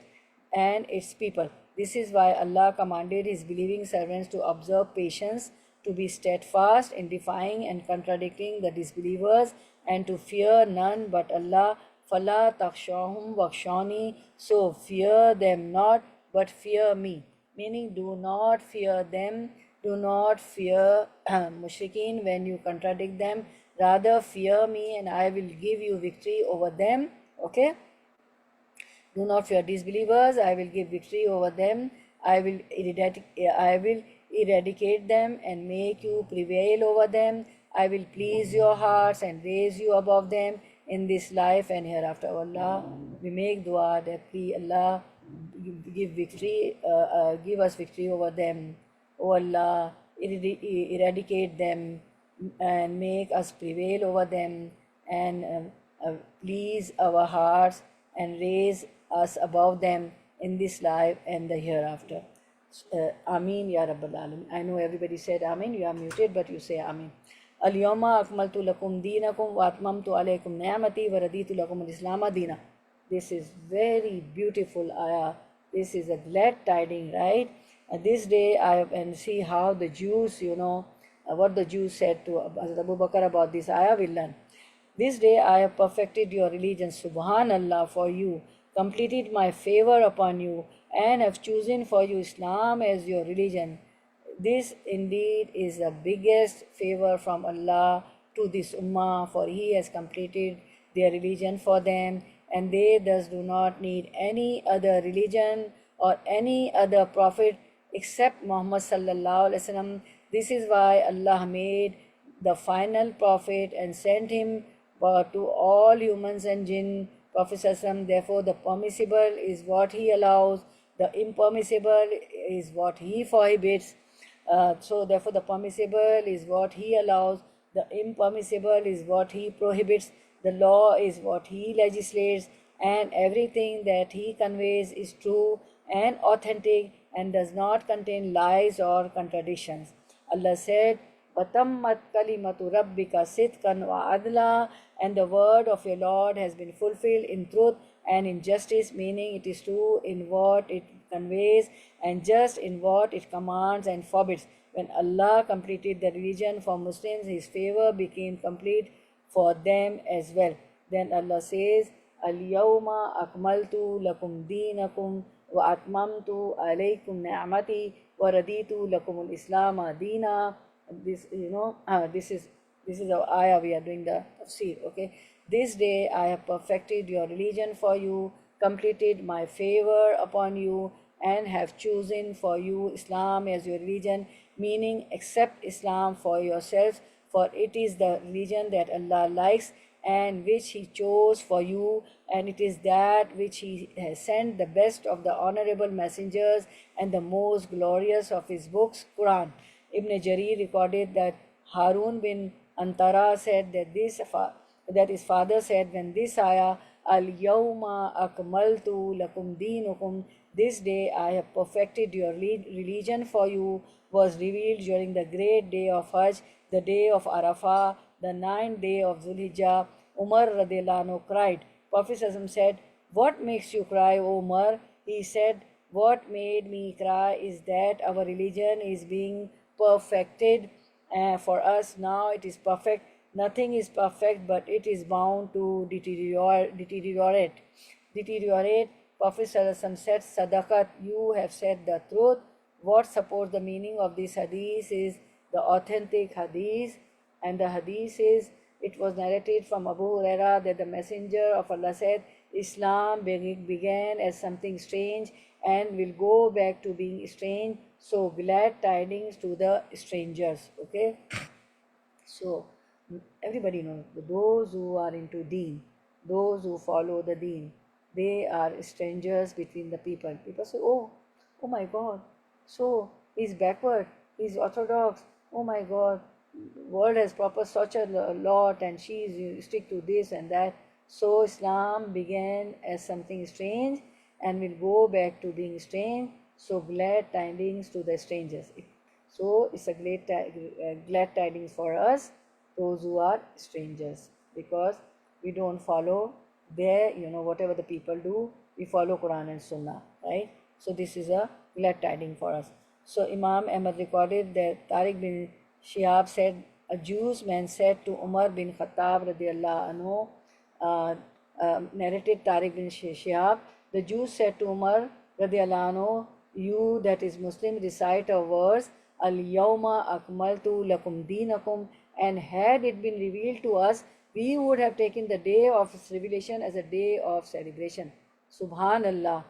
and its people. This is why Allah commanded his believing servants to observe patience, to be steadfast in defying and contradicting the disbelievers, and to fear none but Allah. Fala takshahum wakshani. So fear them not, but fear me. Meaning, do not fear them, do not fear mushrikeen when you contradict them. Rather fear me, and I will give you victory over them. Okay. Do not fear disbelievers, I will give victory over them. I will eradicate them and make you prevail over them. I will please your hearts and raise you above them in this life and hereafter. O Allah, we make dua that please Allah give victory, give us victory over them. O Allah, eradicate them and make us prevail over them, and please our hearts and raise us above them in this life and the hereafter. Ameen Ya Rabbal Alamin. I know everybody said Ameen. You are muted, but you say Ameen. Al-Yawma akmaltu lakum deenakum wa atmamtu alaykum ni'mati wa raditu lakum al-Islama deena. This is very beautiful ayah. This is a glad tiding, right? This day and see how the Jews, what the Jews said to Abu Bakr about this ayah, will learn. This day I have perfected your religion, Subhanallah, for you, completed my favor upon you, and have chosen for you Islam as your religion. This indeed is the biggest favor from Allah to this ummah, for He has completed their religion for them, and they thus do not need any other religion or any other prophet except Muhammad sallallahu alaihi wasallam. This is why Allah made the final prophet and sent him to all humans and jinn, Prophet sallallahu. Therefore, the permissible is what he allows, the impermissible is what he prohibits. So therefore the permissible is what he allows, The impermissible is what He prohibits, the law is what He legislates, and everything that He conveys is true and authentic and does not contain lies or contradictions. Allah said, وَتَمَّتْ كَلِمَةُ رَبِّكَ صِدْقًا وَعَدْلًا, and the word of your Lord has been fulfilled in truth and in justice, meaning it is true in what it conveys and just in what it commands and forbids. When Allah completed the religion for Muslims, His favor became complete for them as well. Then Allah says, Al-yawma akmaltu lakum deenakum wa atmamtu alaykum ni'mati wa raditu lakum al-islam deena. This, this is our ayah, we are doing the tafsir, okay. This day I have perfected your religion for you, completed my favor upon you, and have chosen for you Islam as your religion, meaning accept Islam for yourselves, for it is the religion that Allah likes and which He chose for you, and it is that which He has sent the best of the honorable messengers and the most glorious of His books, Quran. Ibn Jarir recorded that Harun bin Antara said that his father said when this ayah, Al-Yawma Akmaltu Lakum Deenukum, this day I have perfected your religion for you, was revealed during the great day of Hajj, the day of Arafah, the 9th day of Zulhijjah. Umar radiallahu anhu cried. Prophet said, "What makes you cry, O Umar?" He said, "What made me cry is that our religion is being perfected for us. Now it is perfect. Nothing is perfect, but it is bound to deteriorate. Prophet said, Sadaqat, you have said the truth. What supports the meaning of this hadith is the authentic hadith, and the hadith is, it was narrated from Abu Huraira that the Messenger of Allah said, Islam began as something strange and will go back to being strange. So glad tidings to the strangers. Okay. So everybody knows those who are into deen, those who follow the deen, they are strangers between the people. People say, oh my God, so he's backward, he's orthodox, oh my God, world has proposed such a lot and she stick to this and that. So Islam began as something strange and will go back to being strange. So glad tidings to the strangers. So it's a glad tidings for us, those who are strangers, because we don't follow their, whatever the people do, we follow Quran and Sunnah, right? So this is a glad tidings for us. So Imam Ahmad recorded that Tariq bin Shihab said, a Jewish man said to Umar bin Khattab radiallahu anhu, narrated Tariq bin Shihab, the Jews said to Umar radiallahu anhu, you, that is Muslim, recite a verse, Al-Yawma Akmaltu Lakum Deenakum, and had it been revealed to us, we would have taken the day of its revelation as a day of celebration. Subhanallah.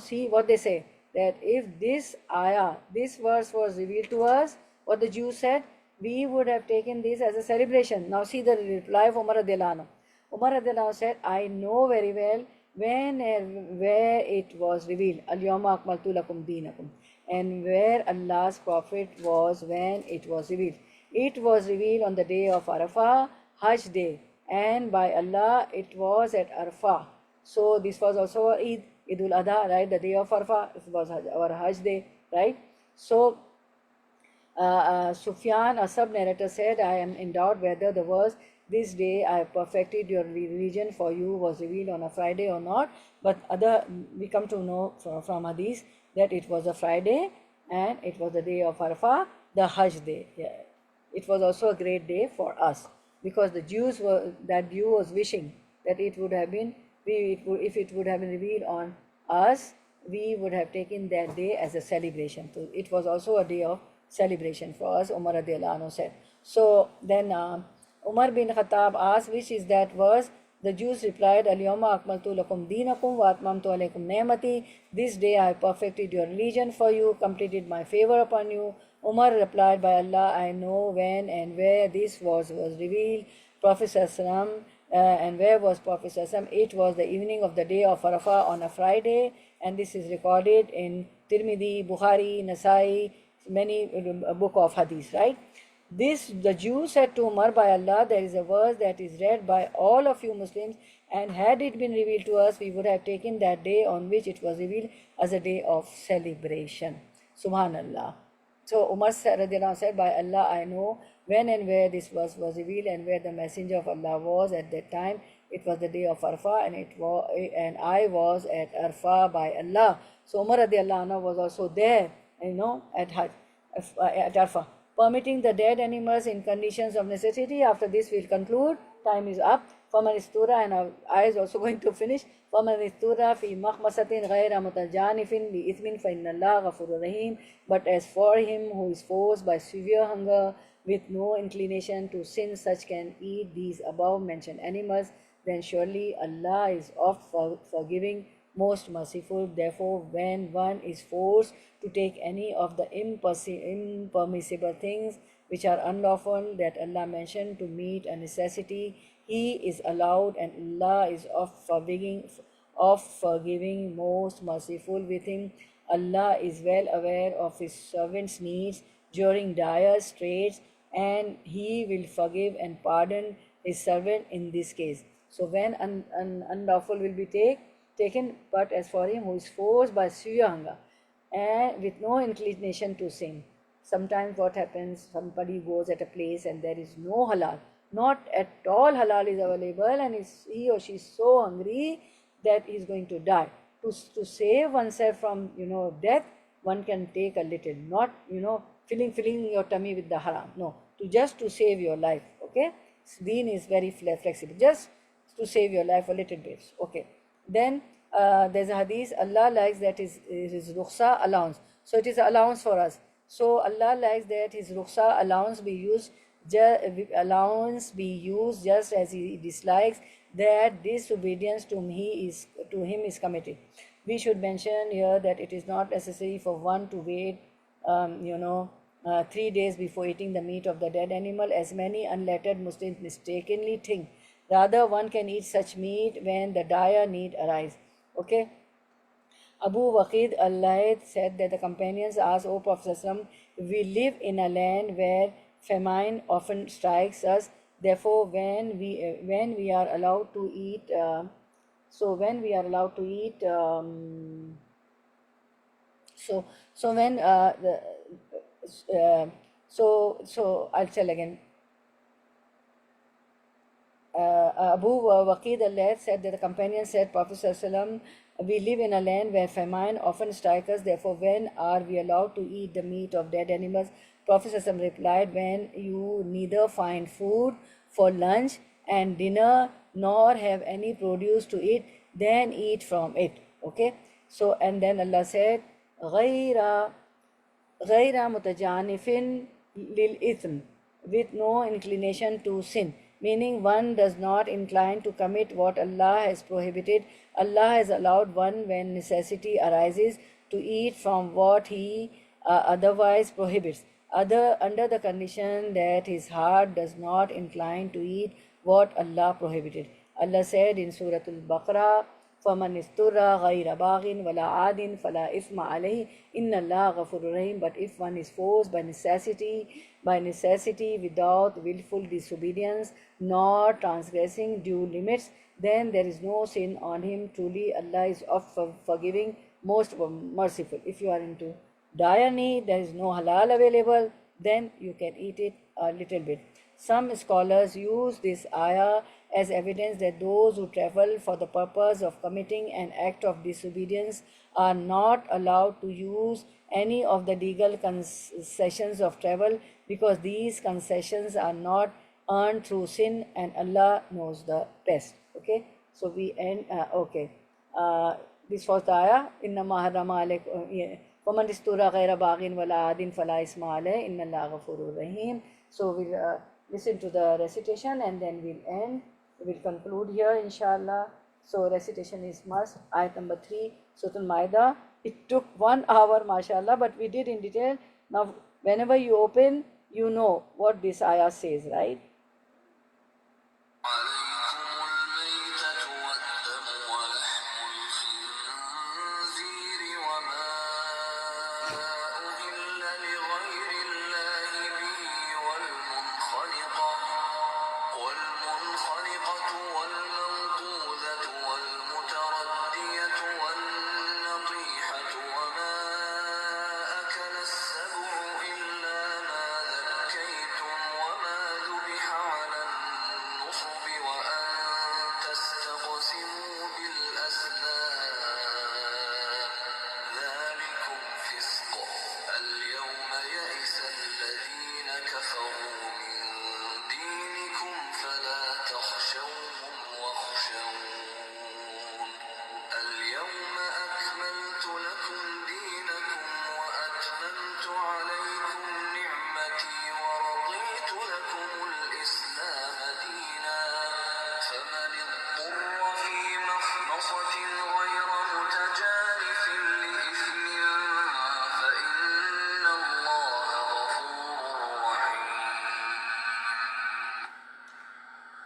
See what they say, that if this ayah, this verse was revealed to us, what the Jews said, we would have taken this as a celebration. Now see the reply of Umar radiallahu anhu. Umar radiallahu anhu said, I know very well when and where it was revealed, Al-Yawma Akmaltu Lakum Deenakum, and where Allah's Prophet was when it was revealed. It was revealed on the day of Arafah, Hajj day, and by Allah it was at Arafah. So this was also Eidul Adha, right? The day of Arafah, it was our Hajj day, right? So Sufyan, a sub-narrator, said, I am in doubt whether the verse, this day I have perfected your religion for you, was revealed on a Friday or not. But we come to know from Hadith that it was a Friday and it was the day of Arafah, the Hajj day. Yeah. It was also a great day for us, because the Jews that Jew was wishing that it would have been, if it would have been revealed on us, we would have taken that day as a celebration. So it was also a day of celebration for us, Umar radiallahu anhu said. So then Umar bin Khattab asked, which is that verse? The Jews replied, Al-Yawma Akmaltu Lakum Deenakum wa Atmamtu Alaykum Ni'mati. This day I have perfected your religion for you, completed my favor upon you. Umar replied, by Allah, I know when and where this was revealed. Prophet and where was Prophet It was the evening of the day of Arafah on a Friday, and this is recorded in Tirmidhi, Bukhari, Nasai, many book of hadith, right? This the Jews said to Umar, by Allah, there is a verse that is read by all of you Muslims, and had it been revealed to us, we would have taken that day on which it was revealed as a day of celebration. Subhanallah. So Umar said, by Allah, I know when and where this verse was revealed and where the messenger of Allah was at that time. It was the day of Arafah, and I was at Arafah by Allah. So Umar radiallahu anhu was also there, at Hajj, at Arafah, permitting the dead animals in conditions of necessity. After this, we'll conclude. Time is up. فَمَنِ اسْتُرَى, and I is also going to finish. فَمَنِ اسْتُرَى فِي مَخْمَصَةٍ غَيْرَ مُتَجَانِفٍ لِإِثْمٍ فَإِنَّ اللَّهَ غَفُورٌ رَحِيمٌ. But as for him who is forced by severe hunger with no inclination to sin, such can eat these above mentioned animals, then surely Allah is oft forgiving, most merciful. Therefore, when one is forced to take any of the impermissible things which are unlawful that Allah mentioned to meet a necessity, he is allowed, and Allah is of forgiving, most merciful with him. Allah is well aware of his servants' needs during dire straits, and he will forgive and pardon his servant in this case. So when unlawful will be taken, but as for him who is forced by severe hunger and with no inclination to sin. Sometimes what happens, somebody goes at a place and there is no halal, not at all halal is available, and he or she is so hungry that he is going to die. To save oneself from death, one can take a little, not filling your tummy with the haram. No, to save your life. Okay, Deen is very flexible. Just to save your life a little bit. Okay, then there's a hadith. Allah likes that his rukhsa allowance. So it is allowance for us. So Allah likes that his rukhsa allowance be used just as he dislikes that disobedience to him is committed. We should mention here that it is not necessary for one to wait 3 days before eating the meat of the dead animal, as many unlettered Muslims mistakenly think. Rather, one can eat such meat when the dire need arises. Okay. Abu Waqid al-Layth said that the companions asked, O Prophet, we live in a land where famine often strikes us. Therefore, when we are allowed to eat, so when I'll tell again. Abu Waqid al-Layth said that the companion said, Prophet ﷺ, we live in a land where famine often strikes us. Therefore, when are we allowed to eat the meat of dead animals? Prophet ﷺ replied, when you neither find food for lunch and dinner nor have any produce to eat, then eat from it. Okay. So, and then Allah said, غَيْرَ مُتَجَانِفٍ لِلْإِثْمِ, with no inclination to sin, meaning one does not incline to commit what Allah has prohibited. Allah has allowed one, when necessity arises, to eat from what he otherwise prohibits, under the condition that his heart does not incline to eat what Allah prohibited. Allah said in Surah Al-Baqarah, فَمَنِ اسْتُرَّ غَيْرَ بَاغٍ وَلَا عَادٍ فَلَا إِثْمَ عَلَيْهِ إِنَّ اللَّهَ غَفُورٌ رَحِيمٌ. But if one is forced by necessity without willful disobedience nor transgressing due limits, then there is no sin on him. Truly Allah is oft forgiving, most merciful. If you are into dire need, there is no halal available, then you can eat it a little bit. Some scholars use this ayah as evidence that those who travel for the purpose of committing an act of disobedience are not allowed to use any of the legal concessions of travel, because these concessions are not earned through sin, and Allah knows the best. Okay, so we end. Okay, this was the ayah. Innama harrama alaykum وَمَنِ اسْتُرَّ غَيْرَ بَاغٍ وَلَا عَادٍ فَلَا إِثْمَ عَلَيْهِ إِنَّ اللَّهَ غَفُورٌ رَحِيمٌ. So we'll listen to the recitation and then we'll end. We'll conclude here, inshallah. So recitation is must. Ayat number 3, Surah Al-Ma'idah. It took 1 hour, mashallah, but we did in detail. Now, whenever you open, you know what this ayah says, right?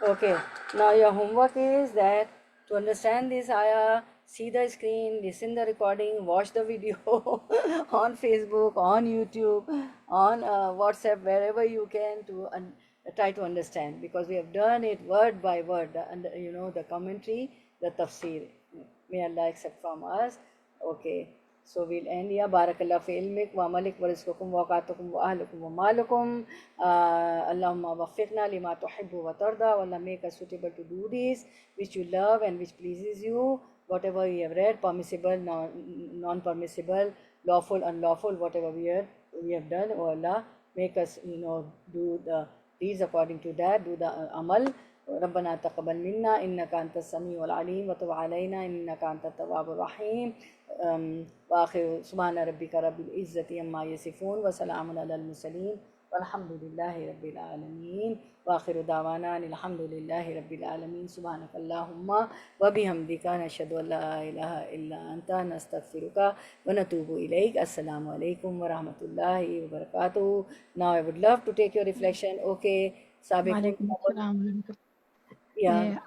Okay, now your homework is that to understand this ayah, see the screen, listen the recording, watch the video on Facebook, on YouTube, on WhatsApp, wherever you can to try to understand, because we have done it word by word, the commentary, the tafsir. May Allah accept from us. Okay. So we'll end here. Barakallah fi ilmik wa malik wa rizqukum wa waqatukum wa ahlukum wa malukum. Allahumma waffiqna lima tuhibbu wa tarda. Allah make us suitable to do this, which you love and which pleases you. Whatever we have read, permissible, non-permissible, lawful, unlawful, whatever we have done, oh Allah, make us, do the deeds according to that, do the amal. ربنا تقبل منا إنك أنت السميع العليم وتب علينا إنك أنت التواب الرحيم. وآخر سبحان ربك رب العزة عما يصفون وسلام على المرسلين والحمد لله رب العالمين. وآخر دعوانا الحمد لله رب العالمين. سبحانك اللهم وبحمدك نشهد أن لا إله إلا أنت نستغفرك ونتوب إليك. السلام عليكم ورحمة الله وبركاته. Now I would love to take your reflection. Okay, Sabiq. Walaikum assalam. Yeah.